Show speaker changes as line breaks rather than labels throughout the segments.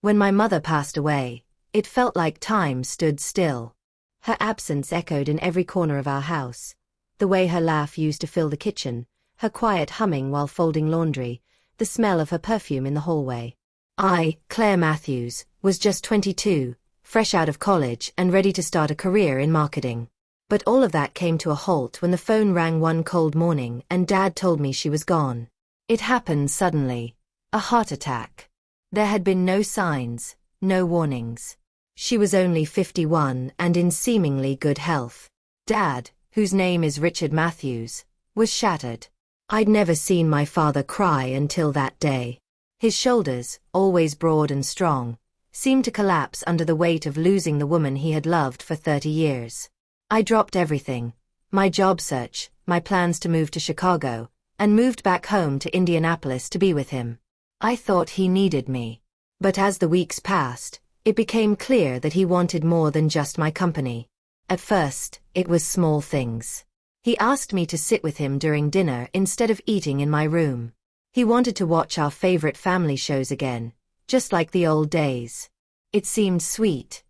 When my mother passed away, it felt like time stood still. Her absence echoed in every corner of our house. The way her laugh used to fill the kitchen, her quiet humming while folding laundry, the smell of her perfume in the hallway. I, Claire Matthews, was just 22, fresh out of college and ready to start a career in marketing. But all of that came to a halt when the phone rang one cold morning and Dad told me she was gone. It happened suddenly. A heart attack. There had been no signs, no warnings. She was only 51 and in seemingly good health. Dad, whose name is Richard Matthews, was shattered. I'd never seen my father cry until that day. His shoulders, always broad and strong, seemed to collapse under the weight of losing the woman he had loved for 30 years. I dropped everything, my job search, my plans to move to Chicago, and moved back home to Indianapolis to be with him. I thought he needed me. But as the weeks passed, it became clear that he wanted more than just my company. At first, it was small things. He asked me to sit with him during dinner instead of eating in my room. He wanted to watch our favorite family shows again, just like the old days. It seemed sweet,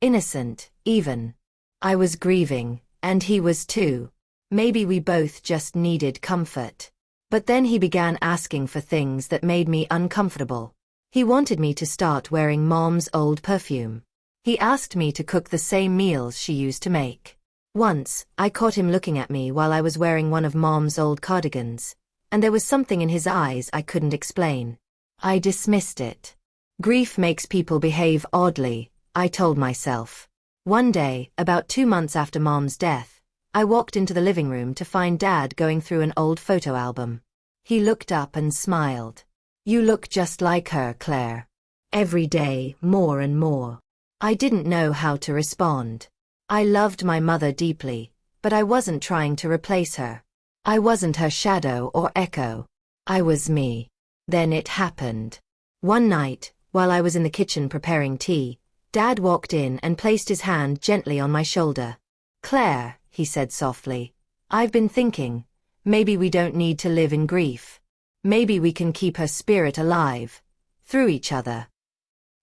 innocent, even. I was grieving, and he was too. Maybe we both just needed comfort. But then he began asking for things that made me uncomfortable. He wanted me to start wearing Mom's old perfume. He asked me to cook the same meals she used to make. Once, I caught him looking at me while I was wearing one of Mom's old cardigans, and there was something in his eyes I couldn't explain. I dismissed it. Grief makes people behave oddly, I told myself. One day, about 2 months after Mom's death, I walked into the living room to find Dad going through an old photo album. He looked up and smiled. "You look just like her, Claire." Every day, more and more. I didn't know how to respond. I loved my mother deeply, but I wasn't trying to replace her. I wasn't her shadow or echo. I was me. Then it happened. One night, while I was in the kitchen preparing tea, Dad walked in and placed his hand gently on my shoulder. "Claire," he said softly, "I've been thinking, maybe we don't need to live in grief. Maybe we can keep her spirit alive, through each other."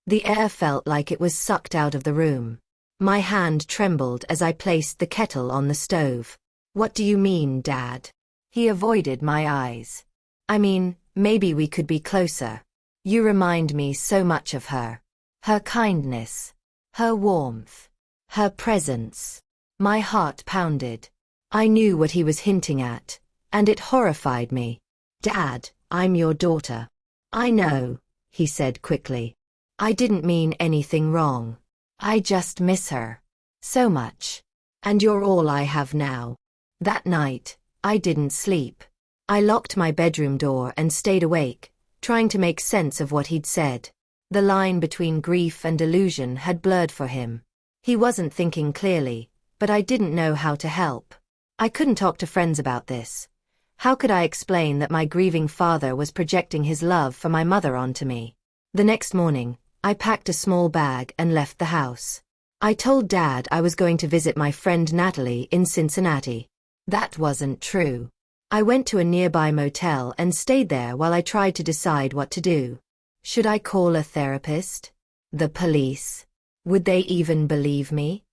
The air felt like it was sucked out of the room. My hand trembled as I placed the kettle on the stove. "What do you mean, Dad?" He avoided my eyes. "I mean, maybe we could be closer. You remind me so much of her. Her kindness, her warmth, her presence." My heart pounded. I knew what he was hinting at, and it horrified me. "Dad, I'm your daughter." "I know," he said quickly. "I didn't mean anything wrong. I just miss her. So much. And you're all I have now." That night, I didn't sleep. I locked my bedroom door and stayed awake, trying to make sense of what he'd said. The line between grief and delusion had blurred for him. He wasn't thinking clearly, but I didn't know how to help. I couldn't talk to friends about this. How could I explain that my grieving father was projecting his love for my mother onto me? The next morning, I packed a small bag and left the house. I told Dad I was going to visit my friend Natalie in Cincinnati. That wasn't true. I went to a nearby motel and stayed there while I tried to decide what to do. Should I call a therapist? The police? Would they even believe me?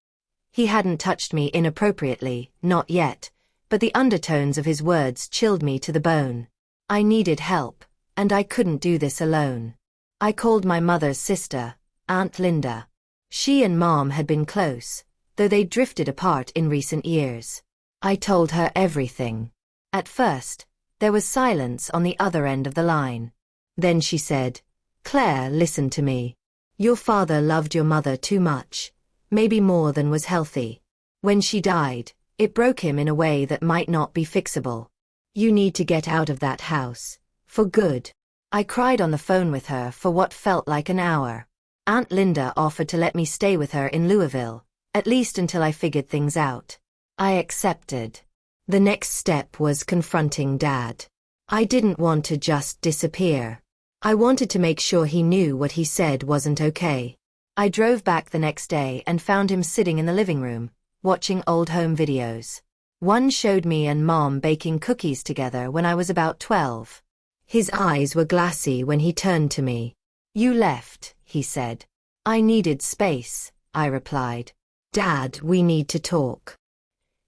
He hadn't touched me inappropriately, not yet, but the undertones of his words chilled me to the bone. I needed help, and I couldn't do this alone. I called my mother's sister, Aunt Linda. She and Mom had been close, though they'd drifted apart in recent years. I told her everything. At first, there was silence on the other end of the line. Then she said, "Claire, listen to me. Your father loved your mother too much, maybe more than was healthy. When she died, it broke him in a way that might not be fixable. You need to get out of that house, for good." I cried on the phone with her for what felt like an hour. Aunt Linda offered to let me stay with her in Louisville, at least until I figured things out. I accepted. The next step was confronting Dad. I didn't want to just disappear. I wanted to make sure he knew what he said wasn't okay. I drove back the next day and found him sitting in the living room, watching old home videos. One showed me and Mom baking cookies together when I was about 12. His eyes were glassy when he turned to me. "You left," he said. I needed space, I replied. Dad, we need to talk.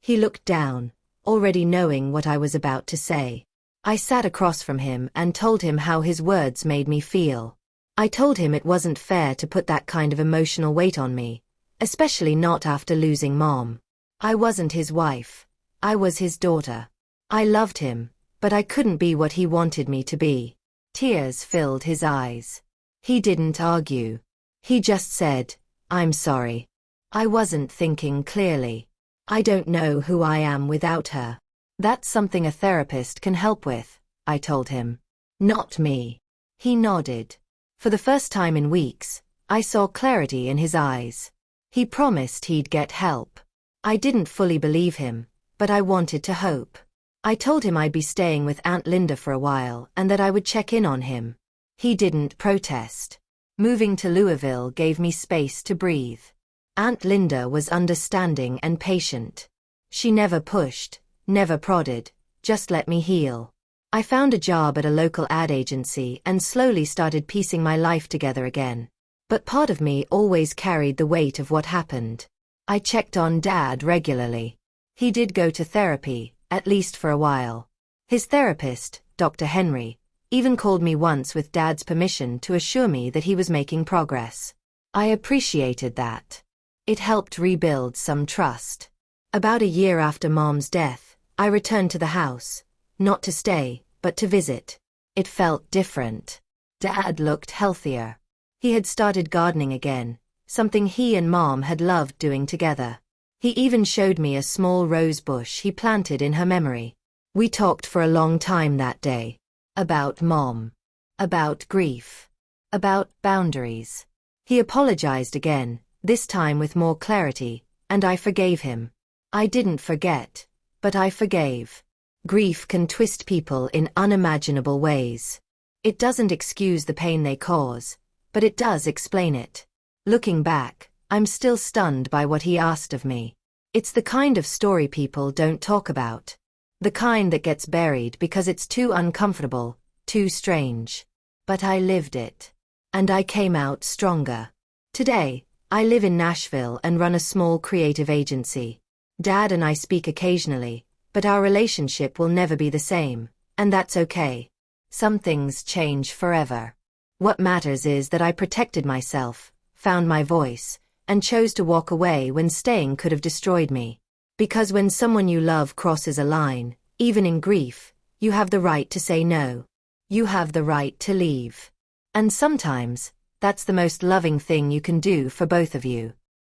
He looked down, already knowing what I was about to say. I sat across from him and told him how his words made me feel. I told him it wasn't fair to put that kind of emotional weight on me, especially not after losing Mom. I wasn't his wife. I was his daughter. I loved him, but I couldn't be what he wanted me to be. Tears filled his eyes. He didn't argue. He just said, I'm sorry. I wasn't thinking clearly. I don't know who I am without her. That's something a therapist can help with, I told him. Not me. He nodded. For the first time in weeks, I saw clarity in his eyes. He promised he'd get help. I didn't fully believe him, but I wanted to hope. I told him I'd be staying with Aunt Linda for a while and that I would check in on him. He didn't protest. Moving to Louisville gave me space to breathe. Aunt Linda was understanding and patient. She never pushed, never prodded, just let me heal. I found a job at a local ad agency and slowly started piecing my life together again. But part of me always carried the weight of what happened. I checked on Dad regularly. He did go to therapy, at least for a while. His therapist, Dr. Henry, even called me once with Dad's permission to assure me that he was making progress. I appreciated that. It helped rebuild some trust. About a year after Mom's death, I returned to the house, not to stay, but to visit. It felt different. Dad looked healthier. He had started gardening again, something he and Mom had loved doing together. He even showed me a small rose bush he planted in her memory. We talked for a long time that day. About Mom. About grief. About boundaries. He apologized again, this time with more clarity, and I forgave him. I didn't forget, but I forgave. Grief can twist people in unimaginable ways. It doesn't excuse the pain they cause, but it does explain it. Looking back, I'm still stunned by what he asked of me. It's the kind of story people don't talk about. The kind that gets buried because it's too uncomfortable, too strange. But I lived it. And I came out stronger. Today, I live in Nashville and run a small creative agency. Dad and I speak occasionally, but our relationship will never be the same, and that's okay. Some things change forever. What matters is that I protected myself, found my voice, and chose to walk away when staying could have destroyed me. Because when someone you love crosses a line, even in grief, you have the right to say no. You have the right to leave. And sometimes, that's the most loving thing you can do for both of you.